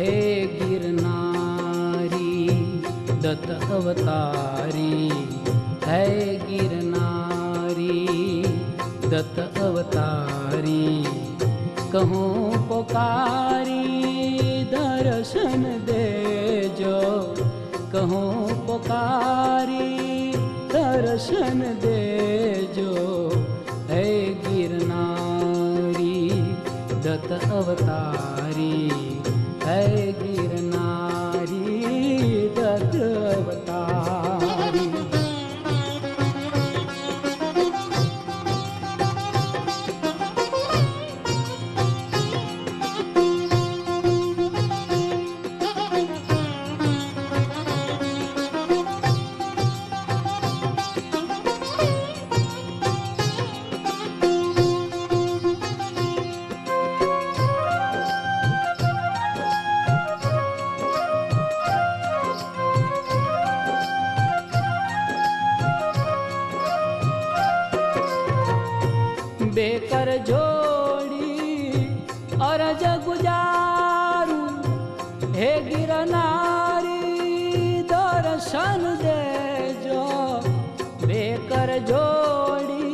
हे गिरनारी दत्त अवतारी, है गिरनारी दत्त अवतारी। कहूँ पुकारी दर्शन देजो, कहूँ पुकारी दर्शन देजो, है गिरनारी दत्त अवतारी, है गिरनारी दत्त अवतारी। बेकर जोड़ी अरज गुजारू, हे गिरनारी दर्शन देजो। बेकर जोड़ी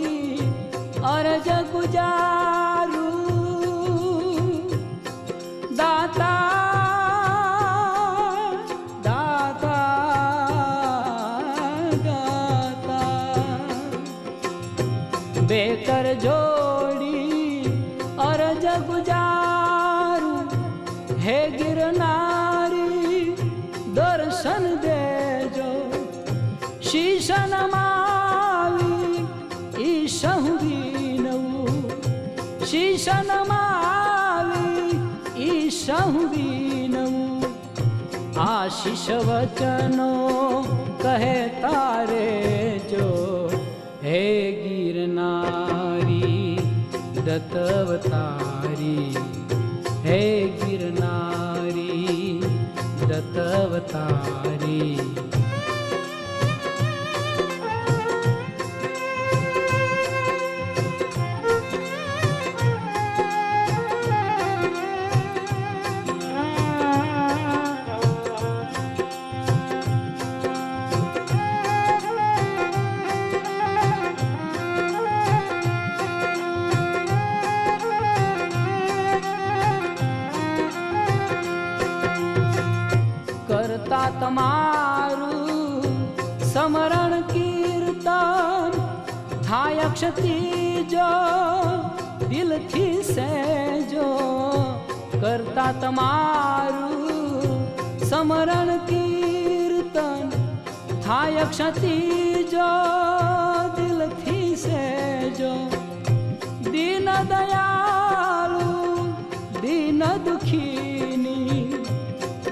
अरज गुजारू, दाता दाता दाता। बेकर जोड़ी अरज गुजारू, हे गिरनारी दर्शन देजो। शीश नमावी ईशहु बीनऊ, शीश नमावी ईशहु बीनऊ। आशीष वचनो कहे तारे जो, हे गिरनारी दत्त अवतारी, हे गिरनारी दत्त अवतारी। करता तमारू समरण कीर्तन, थाय क्षति जो दिल थी सेजो। करता तमारू समरण कीर्तन, थाय क्षति जो दिल थी सेजो। दीन दयालु दीन दुखीनी,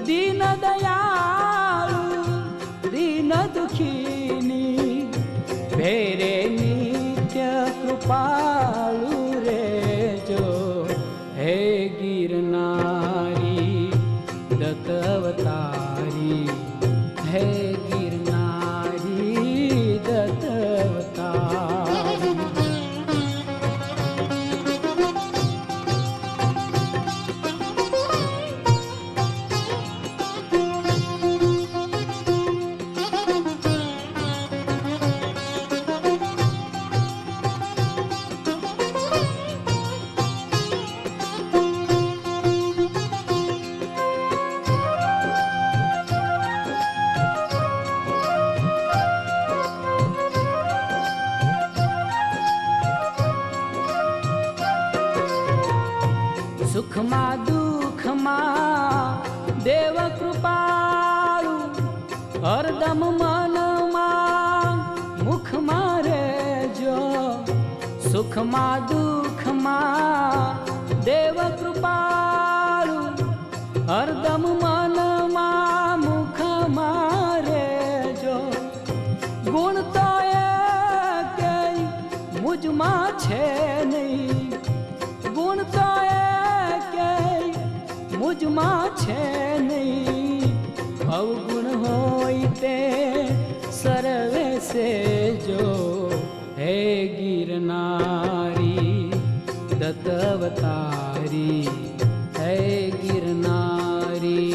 दीन दयालु दीन दुखीनी। भेरे नित्य कृपालु रे जो, हे गिरनारी दत्त अवतारी, हे गिरनारी दत्त अवतारी। सुखमा दुखमा देव कृपाळु, हरदम मनमा मुखमा रेजो। सुखमा दुखमा देव कृपाळु, हरदम मनमा मुखमा रेजो। गुण तो एकेय मुझमा छे नहीं, गुण तो मुझमा छे नहीं। अवगुण होइते सर्वे से जो, हे गिरनारी दत्त अवतारी, है गिरनारी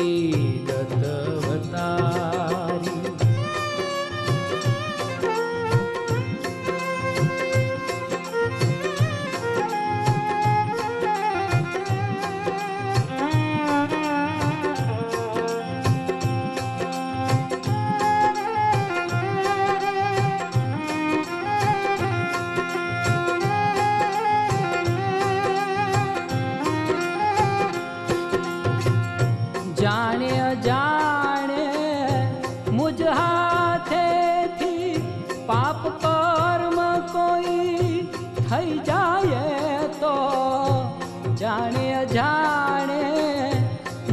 જાણે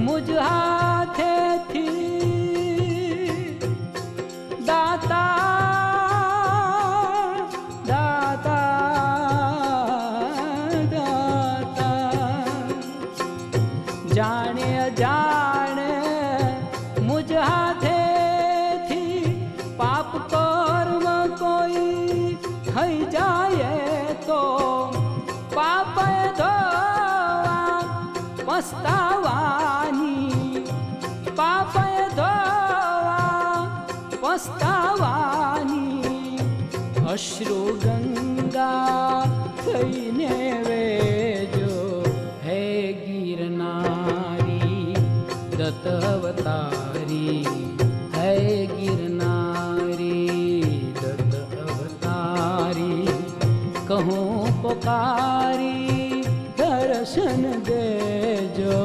મુજ હાથેથી દાતા જાણે અજાણે મુજ હાથેથી પાપ કર્મ કોઈ થઈ જાય તો પાપ ધોવા પસ્તાવાની પાપ ધોવા પસ્તાવાની અશ્રુ ગંગા થઈને વેજો હે ગિરનારી દત્ત અવતારી હે ગિરનારી દત્ત અવતારી કહું પુકારી દર્શન દેજો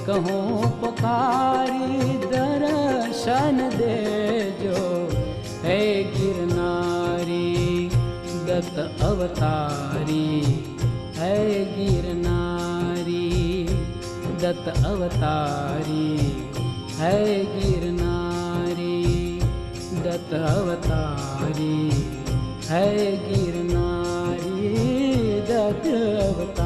કહું પુકારી દર્શન દેજો હે ગિરનારી દત્ત અવતારી હે ગિરનારી દત્ત અવતારી હે ગિરનારી દત્ત અવતારી હે ગિરનારી દત્ત અવતારી